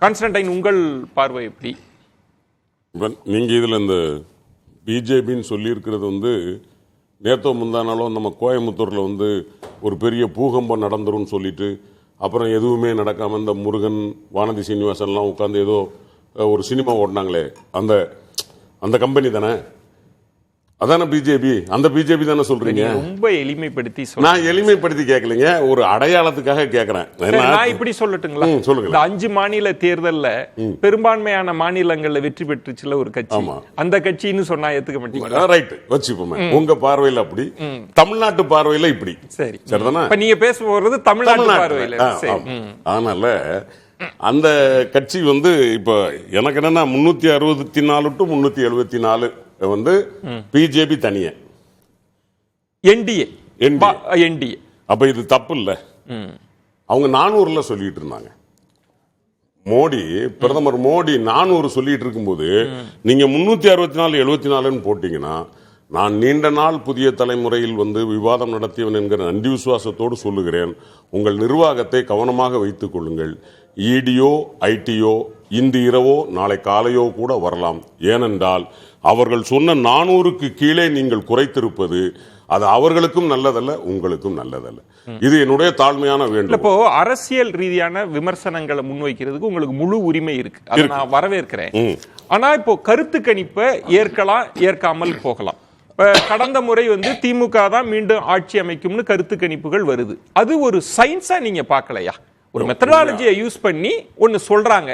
Constantine, உங்கள் பார்வை எப்படி? நீங்க இதுல இந்த பிஜேபின்னு சொல்லி இருக்கிறது வந்து நேத்தோ முந்தானாலும் நம்ம கோயம்புத்தூர்ல வந்து ஒரு பெரிய பூகம்பம் நடந்துரும் சொல்லிட்டு அப்புறம் எதுவுமே நடக்காம இந்த முருகன் வானதி சீனிவாசன்லாம் உட்காந்து ஏதோ ஒரு சினிமா ஓடினாங்களே அந்த அந்த கம்பெனி தானே, அதான பிஜேபி? அந்த பிஜேபி தானே சொல்றீங்க? ரொம்ப எளிமைப்படுத்தி நான் எளிமைப்படுத்தி கேட்கலீங்க, ஒரு அடையாளத்துக்காக கேட்கிறேன். நான் இப்படி சொல்லட்டுங்களா? சொல்லுங்க. இந்த 5 மாநில தேர்தல்ல பெரும்பான்மையான மாநிலங்கள்ல வெற்றி பெற்றுச்சுல ஒரு கட்சி, அந்த கட்சின்னு சொன்னா ஏத்துக்க மாட்டீங்களா? ரைட், வச்சுப்போமே. உங்க பார்வையில அப்படி, தமிழ்நாட்டு பார்வையில இப்படி. சரி, சரிதானே? இப்ப நீங்க பேச போறது தமிழ்நாட்டு பார்வையில. அதனால அந்த கட்சி வந்து இப்ப எனக்கு என்னன்னா 364 to 374 வந்து பிஜேபி தனியே, என்டிஏ. அப்ப இது தப்பு இல்ல. அவங்க 400ல சொல்லிட்டு இருந்தாங்க. மோடி, பிரதமர் மோடி 400 சொல்லிட்டு இருக்கும்போது நீங்க 364 74ன்னு போட்டீங்கன்னா, நான் நீண்ட நாள் புதிய தலைமுறையில் வந்து விவாதம் நடத்தியவன் என்கிற நன்றி விசுவாசத்தோடு சொல்லுகிறேன், உங்கள் நிர்வாகத்தை கவனமாக வைத்துக் கொள்ளுங்கள். இடியோ ஐடியோ இன்று இரவோ நாளை காலையோ கூட வரலாம். ஏனென்றால் அவர்கள் சொன்ன 400க்கு கீழே நீங்கள் குறைத்திருப்பது அது அவர்களுக்கும் நல்லதல்ல, உங்களுக்கும் நல்லதல்ல. இது என்னுடைய தாழ்மையான வேண்டும். இப்போ அரசியல் ரீதியான விமர்சனங்களை முன்வைக்கிறதுக்கு உங்களுக்கு முழு உரிமை இருக்கு, அதை நான் வரவேற்கிறேன். ஆனா இப்போ கருத்து கணிப்பை ஏற்கலாம், ஏற்காமல் போகலாம். கடந்த முறை வந்து திமுக தான் மீண்டும் ஆட்சி அமைக்கும்னு கருத்து கணிப்புகள் வருது. அது ஒரு சயின்ஸா நீங்க பார்க்கலையா? ஒரு மெத்தடாலஜியை யூஸ் பண்ணி ஒன்னு சொல்றாங்க,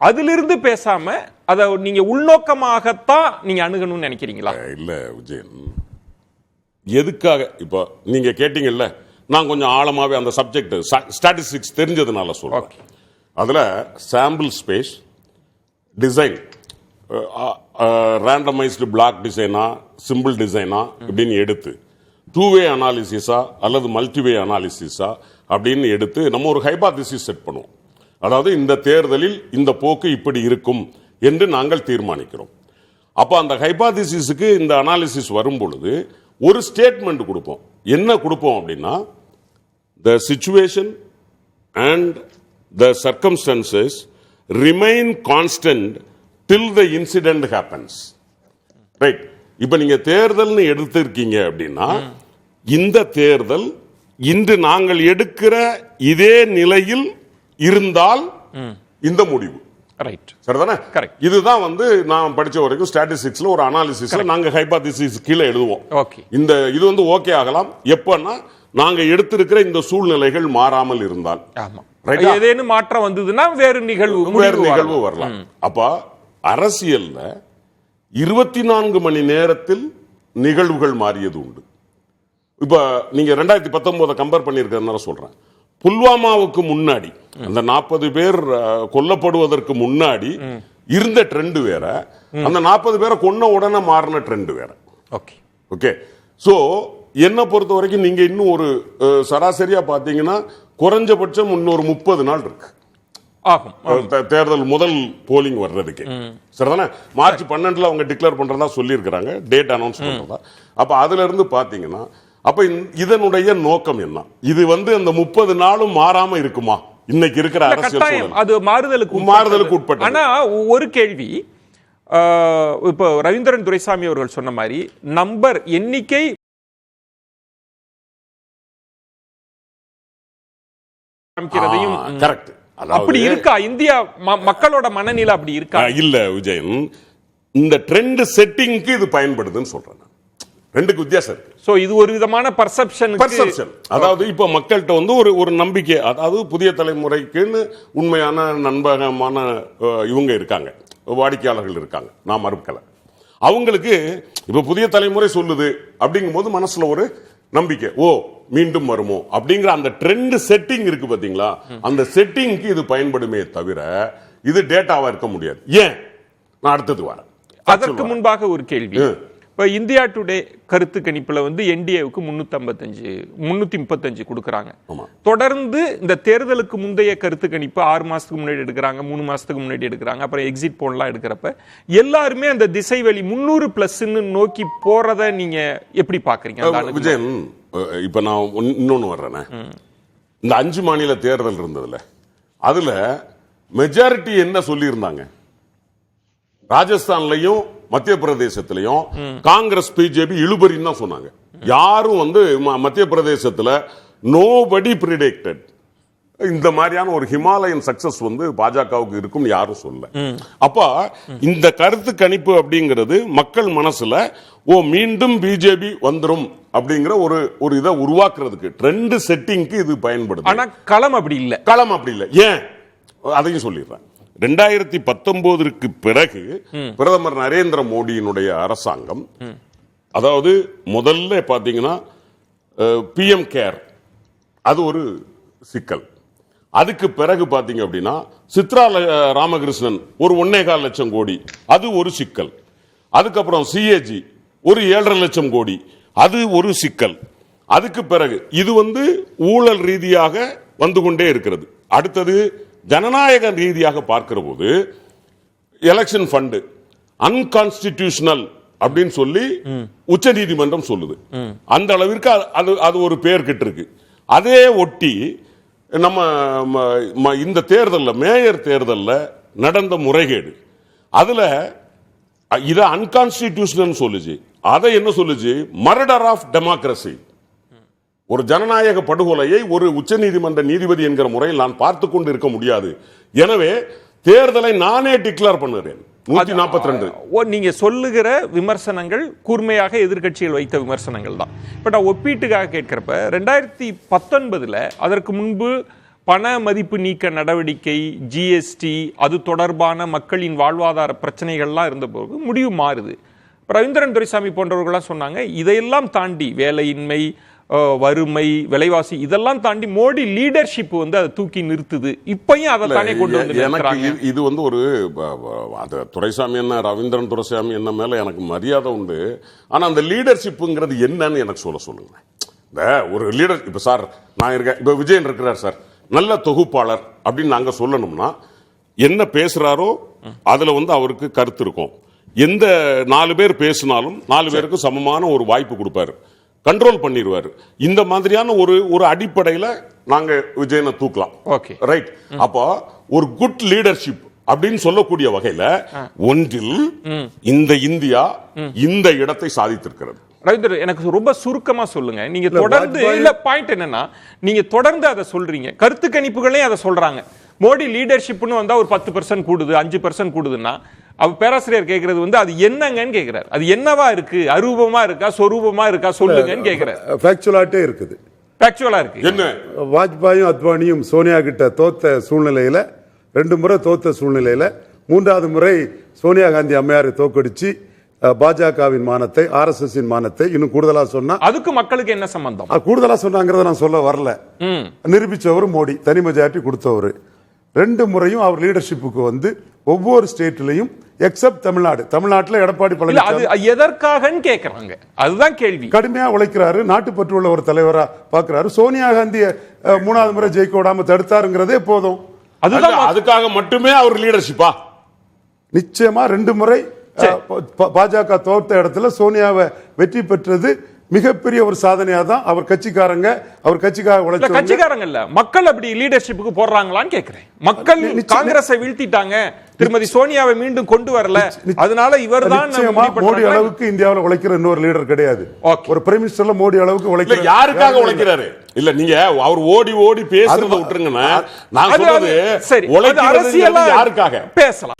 அதிலிருந்து பேசாம அதை நீங்க உள்நோக்கமாகத்தான் நீங்க அணுகணும்னு நினைக்கிறீங்களா? இல்ல விஜயன், எதுக்காக இப்ப நீங்க கேட்டீங்கல்ல, நான் கொஞ்சம் ஆழமாவே அந்த சப்ஜெக்ட் ஸ்டாட்டிஸ்டிக்ஸ் தெரிஞ்சதுனால சொல்றேன். அதுல sample space design, randomized block டிசைனா சிம்பிள் டிசைனா இப்படின்னு எடுத்து 2-வே அனாலிசிஸா அல்லது மல்டிவே அனாலிசிஸா அப்படின்னு எடுத்து நம்ம ஒரு ஹைபாதிசிஸ் செட் பண்ணுவோம். அதாவது இந்த தேர்தலில் இந்த போக்கு இப்படி இருக்கும் என்று நாங்கள் தீர்மானிக்கிறோம். அப்ப அந்த ஹைபாதிசிஸுக்கு இந்த அனாலிசிஸ் வரும் பொழுது ஒரு ஸ்டேட்மெண்ட் கொடுப்போம். என்ன கொடுப்போம் அப்படின்னா, the situation and the circumstances remain constant till the incident happens. Right. இப்ப நீங்க தேர்தல்னு எடுத்திருக்கீங்க அப்படின்னா, இந்த தேர்தல் இன்று நாங்கள் எடுக்கிற இதே நிலையில் இருந்தால் இந்த முடிவு. ரைட். சரிதானே? கரெக்ட். இதுதான் வந்து நான் படிச்ச வரைக்கும் ஸ்டாட்டிஸ்டிக்ஸ்ல ஒரு அனாலிசிஸ்ல நாங்க ஹைபாதிசிஸ் கீழே எழுதுவோம். இந்த இது வந்து ஓகே ஆகலாம் எப்பன்னா நாங்க எடுத்திருக்கிற இந்த சூழ்நிலைகள் மாறாமல் இருந்தால். ஏதேனும் மாற்றம் வந்ததுன்னா வேறு நிகழ்வு வரலாம். அப்ப அரசியல்ல 24 மணி நேரத்தில் நிகழ்வுகள் மாறியது உண்டு. இப்ப நீங்க 2019 கம்பேர் பண்ணிருக்கிறதுனால சொல்றேன். புல்வாமாவுக்கு முன்னாடி அந்த 40 பேர் கொல்லப்படுவதற்கு முன்னாடி இருந்த ட்ரெண்ட் வேற, அந்த 40 பேரை கொன்ன உடனே மாறின ட்ரெண்ட் வேற. ஓகே. சோ என்ன பொறுத்த வரைக்கும் நீங்க இன்னும் ஒரு சராசரியா பாத்தீங்கன்னா குறைஞ்சபட்சம் இன்னொரு 30 நாள் இருக்கு தேர்தல் முதல் போலிங் வர்றதுக்கு. சரிதானே? மார்ச் 12 அவங்க டிக்ளேர் பண்றதா சொல்லி இருக்கிறாங்க, டேட் அனௌன்ஸ் பண்றதா. அப்ப அதுல இருந்து பாத்தீங்கன்னா, அப்ப இதனுடைய நோக்கம் என்ன? இது வந்து அந்த 30 நாளும் மாறாம இருக்குமா? இன்னைக்கு இருக்கிற அரசியல் அது மாறுதலுக்கு உட்பட்ட. ஆனா ஒரு கேள்வி, இப்போ ரவீந்திரன் துரைசாமி அவர்கள் சொன்ன மாதிரி நம்பர் எண்ணிக்கை கரெக்ட். அப்படி இருக்கா? இந்தியா மக்களோட மனநிலை அப்படி இருக்கா? இல்ல விஜயன், இந்த ட்ரெண்ட் செட்டிங்க்கு இது பயன்படுதுன்னு சொல்றேன். ரெண்டுக்கு வித்தியாசம் இருக்கு. சோ இது ஒரு விதமான பர்செப்ஷன். அதாவது இப்ப மக்கள்கிட்ட வந்து ஒரு நம்பிக்கை, அதாவது புதிய தலைமுறைக்குன்னு உண்மையான நண்பகமான இவங்க இருக்காங்க, வாடிக்கையாளர்கள் இருக்காங்க, நான் மறுக்கல. அவங்களுக்கு இப்ப புதிய தலைமுறை சொல்லுது அப்படிங்கும் போது மனசுல ஒரு நம்பிக்கை, ஓ மீண்டும் வருமோ அப்படிங்கிற அந்த ட்ரெண்ட் செட்டிங் இருக்கு பாத்தீங்களா, அந்த செட்டிங்க்கு இது பயன்படுமே தவிர இது டேட்டாவா இருக்க முடியாது. ஏன்? நான் அடுத்தது வரேன். அதற்கு முன்பாக ஒரு கேள்வி. இப்ப இந்தியா டுடே கருத்து கணிப்புல வந்து என்டிஏவுக்கு 335 கொடுக்கறாங்க. தொடர்ந்து இந்த தேர்தலுக்கு முந்தைய கருத்து கணிப்பு 6 மாசத்துக்கு முன்னாடி எடுக்கிறாங்க, 3 மாசத்துக்கு முன்னாடி எடுக்கிறாங்க, அப்புறம் எக்ஸிட் போல்லாம் எடுக்கிறப்ப எல்லாருமே அந்த திசைவெளி 300+ நோக்கி போறத நீங்க எப்படி பாக்குறீங்க? விஜயன், இப்ப நான் இன்னொன்னு வர்றேன். இந்த 5 மாநில தேர்தல் இருந்ததுல அதுல மெஜாரிட்டி என்ன சொல்லியிருந்தாங்க? ராஜஸ்தான்லயும் மத்திய பிரதேசத்திலையும் காங்கிரஸ் பிஜேபி இழுபறின்னு தான் சொன்னாங்க. யாரும் வந்து மத்திய பிரதேசத்துல நோபடி பிரிடிக்டட் இந்த மாதிரியான ஒரு ஹிமாலயன் சக்சஸ் வந்து பாஜகவுக்கு இருக்கும் யாரும் சொல்ல. அப்ப இந்த கருத்து கணிப்பு அப்படிங்கிறது மக்கள் மனசுல மீண்டும் பிஜேபி வந்துரும் அப்படிங்கிற ஒரு இதை உருவாக்குறதுக்கு ட்ரெண்ட் செட்டிங்க்கு இது பயன்படுது. ஆனா களம் அப்படி இல்ல. களம் அப்படி இல்ல. ஏன் அதையும் சொல்லிடுறேன். 2019 பிறகு பிரதமர் நரேந்திர மோடியினுடைய அரசாங்கம், அதாவது முதல்ல பாத்தீங்கன்னா பிஎம் கேர் அது ஒரு சிக்கல். அதுக்கு பிறகு பாத்தீங்க அப்படின்னா சித்ரா ராமகிருஷ்ணன் ஒரு 1.25 லட்சம் கோடி அது ஒரு சிக்கல். அதுக்கப்புறம் சிஏஜி ஒரு 7.5 லட்சம் கோடி அது ஒரு சிக்கல். அதுக்கு பிறகு இது வந்து ஊழல் ரீதியாக வந்து கொண்டே இருக்கிறது. அடுத்தது ஜனநாயக ரீதியாக பார்க்கிற போது எலெக்ஷன் ஃபண்ட் அன்கான்ஸ்டிடியூஷனல் அப்படின்னு சொல்லி உச்ச நீதிமன்றம் சொல்லுது. அந்த அளவிற்கு அது ஒரு பேர் கிட்ட இருக்கு. அதே ஒட்டி நம்ம இந்த தேர்தலில் மேயர் தேர்தலில் நடந்த முறைகேடு அதுல இத அன்கான்ஸ்டிடியூஷனல் சொல்லுச்சு. அதை என்ன சொல்லுச்சு? Murder of democracy. ஒரு ஜனநாயக படுகொலையை ஒரு உச்சநீதிமன்ற நீதிபதி என்கிற முறையில் நான் பார்த்து கொண்டு இருக்க முடியாது. எனவே தேர்தலை நானே டிக்ளேர் பண்ணுறேன். 142 நீங்க சொல்லுகிற விமர்சனங்கள் கூர்மையாக எதிர்க்கட்சிகள் வைத்த விமர்சனங்கள் தான். இப்ப நான் ஒப்பீட்டுக்காக கேட்கிறப்ப 2019 அதற்கு முன்பு பண மதிப்பு நீக்க நடவடிக்கை, ஜிஎஸ்டி, அது தொடர்பான மக்களின் வாழ்வாதார பிரச்சனைகள்லாம் இருந்த போது முடிவு மாறுது. ரவீந்திரன் துரைசாமி போன்றவர்கள்லாம் சொன்னாங்க இதையெல்லாம் தாண்டி வேலையின்மை, வறுமை, விலைவாசி இதெல்லாம் தாண்டி மோடி லீடர்ஷிப் வந்து அதை தூக்கி நிறுத்துது. இப்பயும் அதை தானே கொண்டு வந்து இது வந்து ஒரு துரைசாமி என்ன ரவீந்திரன் துரைசாமி என்ன மேல எனக்கு மரியாதை உண்டு. ஆனா அந்த லீடர்ஷிப்ங்கிறது என்னன்னு எனக்கு சொல்லுங்க. இந்த ஒரு லீடர் இப்ப சார் நான் இருக்கேன், இப்ப விஜயன் இருக்கிறார் சார், நல்ல தொகுப்பாளர் அப்படின்னு நாங்க சொல்லணும்னா என்ன பேசுறாரோ அதுல வந்து அவருக்கு கருத்து இருக்கும். எந்த 4 பேர் பேசினாலும் 4 பேருக்கு சமமான ஒரு வாய்ப்பு கொடுப்பாரு, கண்ட்ரோல் பண்ணிடுவாரு. இந்த மாதிரியான ஒரு அடிப்படையில் நாங்க விஜயனை தூக்கலாம். Okay right. அப்போ ஒரு குட் லீடர்ஷிப் அப்படின்னு சொல்லக்கூடிய வகையில ஒன்றில் இந்த இந்தியா இந்த இடத்தை சாதித்திருக்கிறது. ரவீந்திர, எனக்கு ரொம்ப சுருக்கமா சொல்லுங்க. நீங்க தொடர்ந்து இல்ல பாயிண்ட் என்னன்னா நீங்க தொடர்ந்து அதை சொல்றீங்க, கருத்து கணிப்புகளே அதை சொல்றாங்க. மோடி லீடர்ஷிப்னு வந்தா ஒரு 10% கூடுது, 5% கூடுதுன்னா அவர் பேராசிரியர் கேட்கறது வந்து அது என்னங்கன்னு கேட்கிறார். அது என்னவா இருக்கு? அரூபமா இருக்கா, சொரூபமா இருக்கா, சொல்லுங்கன்னு கேட்கிறார். ஃபேக்சுவலாட்டே இருக்குது. ஃபேக்சுவலா இருக்கு. என்ன வாஜ்பாயும் அத்வானியும் சோனியா கிட்ட தோத்த சூழ்நிலையில, 2 முறை தோத்த சூழ்நிலையில 3வது முறை சோனியா காந்தி அம்மையாரை தோக்கடிச்சு பாஜகவின் மானத்தை, ஆர்எஸ்எஸ் மானத்தை இன்னும் கூடுதலா சொன்னா அதுக்கு மக்களுக்கு என்ன சம்பந்தம்? கூடுதலா சொன்னாங்கிறத நான் சொல்ல வரல. நிரூபிச்சவர் மோடி, தனி மெஜாரிட்டி கொடுத்தவர். 2 முறையும் அவர் லீடர்ஷிப்புக்கு வந்து ஒவ்வொரு ஸ்டேட்லயும் எக்ஸப்ட் தமிழ்நாடு, தமிழ்நாட்டில் எடப்பாடி பழனிசாமி எதற்காகன்னு கேட்கறாங்க. அதுதான் கேள்வி. கடுமையா உழைக்கிறாரு, நாட்டுப்பற்று உள்ள ஒரு தலைவரா பாக்குறாரு. சோனியா காந்தியை 3வது முறை ஜெயிக்க விடாம தடுத்தாருங்கிறதே போதும். அதுக்காக மட்டுமே அவர் லீடர்ஷிப்பா? நிச்சயமா 2 முறை பாஜக தோத்த இடத்துல சோனியாவை வெற்றி பெற்றது மிகப்பெரிய ஒரு சாதனையா தான். அவர் கட்சிக்காக உழைச்ச கட்சிக்காரங்க இல்ல, மக்கள் அப்படி லீடர்ஷிப்புக்கு போடுறாங்களான்னு கேக்குறேன். மக்கள் காங்கிரஸை வீழ்த்திட்டாங்க, திருமதி சோனியாவை மீண்டும் கொண்டு வரல, அதனால இவர் தான் மோடி அளவுக்கு இந்தியாவில் உழைக்கிற இன்னொரு லீடர் கிடையாது. ஒரு பிரைம் மினிஸ்டர்ல மோடி அளவுக்கு உழைக்கிற யாருக்காக உழைக்கிறாரு? இல்ல நீங்க அவர் ஓடி பேசுறத விட்டுருங்கன்னா நான் சொல்றது சரி, அரசியல் யாருக்காக பேசலாம்.